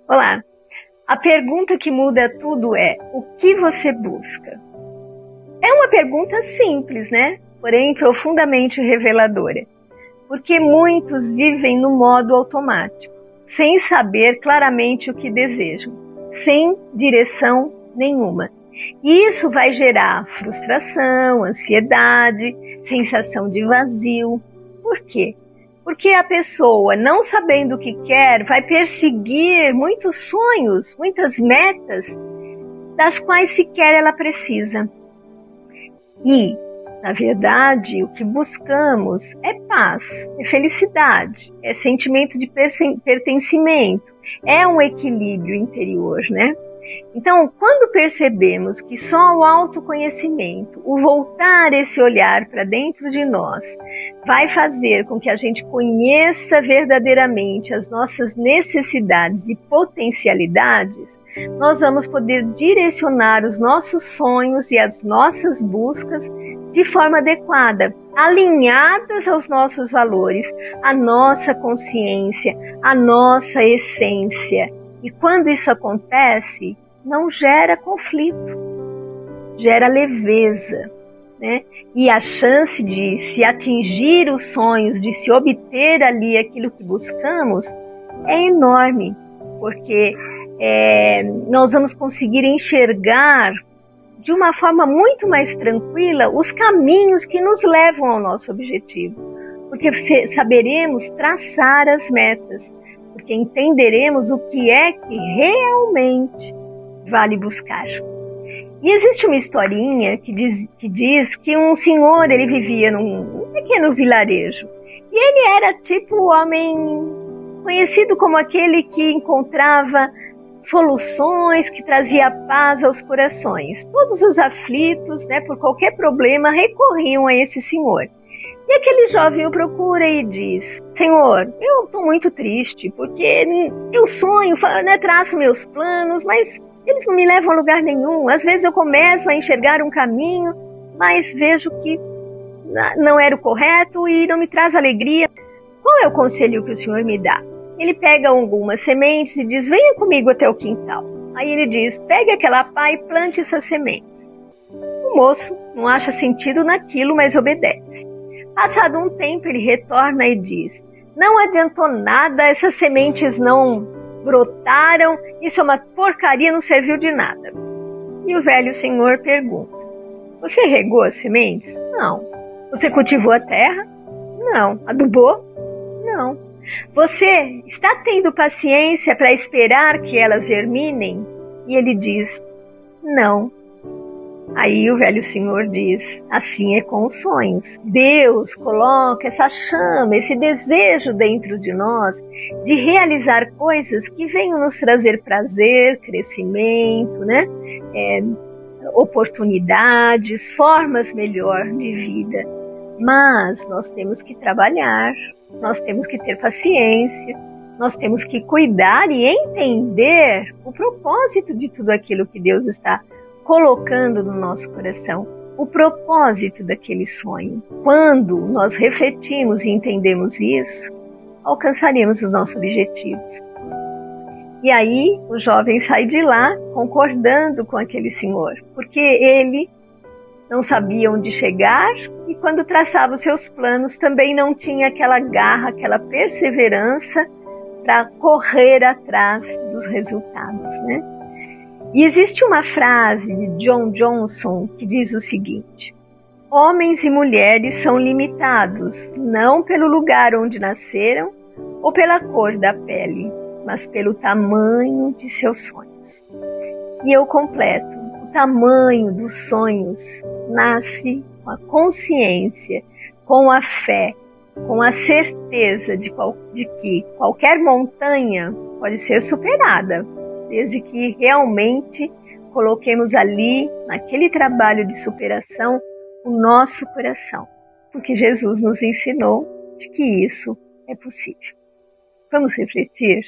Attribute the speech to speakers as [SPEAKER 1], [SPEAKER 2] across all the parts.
[SPEAKER 1] Olá! A pergunta que muda tudo é: o que você busca? É uma pergunta simples, né? Porém profundamente reveladora. Porque muitos vivem no modo automático, sem saber claramente o que desejam, sem direção nenhuma. E isso vai gerar frustração, ansiedade, sensação de vazio. Por quê? Porque a pessoa, não sabendo o que quer, vai perseguir muitos sonhos, muitas metas, das quais sequer ela precisa. E, na verdade, o que buscamos é paz, é felicidade, é sentimento de pertencimento, é um equilíbrio interior, né? Então, quando percebemos que só o autoconhecimento, o voltar esse olhar para dentro de nós, vai fazer com que a gente conheça verdadeiramente as nossas necessidades e potencialidades, nós vamos poder direcionar os nossos sonhos e as nossas buscas de forma adequada, alinhadas aos nossos valores, à nossa consciência, à nossa essência. E quando isso acontece, não gera conflito, gera leveza, né? E a chance de se atingir os sonhos, de se obter ali aquilo que buscamos, é enorme, porque nós vamos conseguir enxergar de uma forma muito mais tranquila os caminhos que nos levam ao nosso objetivo, porque saberemos traçar as metas, porque entenderemos o que é que realmente vale buscar. E existe uma historinha que diz que um senhor, ele vivia num pequeno vilarejo, e ele era tipo o homem conhecido como aquele que encontrava soluções, que trazia paz aos corações. Todos os aflitos, né, por qualquer problema, recorriam a esse senhor. E aquele jovem o procura e diz: Senhor, eu estou muito triste, porque eu sonho, né, traço meus planos, mas eles não me levam a lugar nenhum. Às vezes eu começo a enxergar um caminho, mas vejo que não era o correto e não me traz alegria. Qual é o conselho que o Senhor me dá? Ele pega algumas sementes e diz: venha comigo até o quintal. Aí ele diz: pegue aquela pá e plante essas sementes. O moço não acha sentido naquilo, mas obedece. Passado um tempo, ele retorna e diz: não adiantou nada, essas sementes não brotaram, isso é uma porcaria, não serviu de nada. E o velho senhor pergunta: você regou as sementes? Não. Você cultivou a terra? Não. Adubou? Não. Você está tendo paciência para esperar que elas germinem? E ele diz: não. Aí o velho senhor diz: assim é com os sonhos. Deus coloca essa chama, esse desejo dentro de nós de realizar coisas que venham nos trazer prazer, crescimento, né? Oportunidades, formas melhor de vida. Mas nós temos que trabalhar, nós temos que ter paciência, nós temos que cuidar e entender o propósito de tudo aquilo que Deus está colocando no nosso coração, o propósito daquele sonho. Quando nós refletimos e entendemos isso, alcançaremos os nossos objetivos. E aí o jovem sai de lá concordando com aquele senhor, porque ele não sabia onde chegar e quando traçava os seus planos também não tinha aquela garra, aquela perseverança para correr atrás dos resultados, né? E existe uma frase de John Johnson que diz o seguinte: homens e mulheres são limitados não pelo lugar onde nasceram ou pela cor da pele, mas pelo tamanho de seus sonhos. E eu completo: o tamanho dos sonhos nasce com a consciência, com a fé, com a certeza de que qualquer montanha pode ser superada, desde que realmente coloquemos ali, naquele trabalho de superação, o nosso coração, porque Jesus nos ensinou de que isso é possível. Vamos refletir?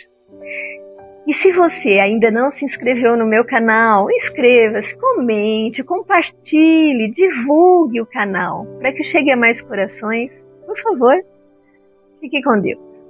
[SPEAKER 1] E se você ainda não se inscreveu no meu canal, inscreva-se, comente, compartilhe, divulgue o canal, para que chegue a mais corações. Por favor, fique com Deus.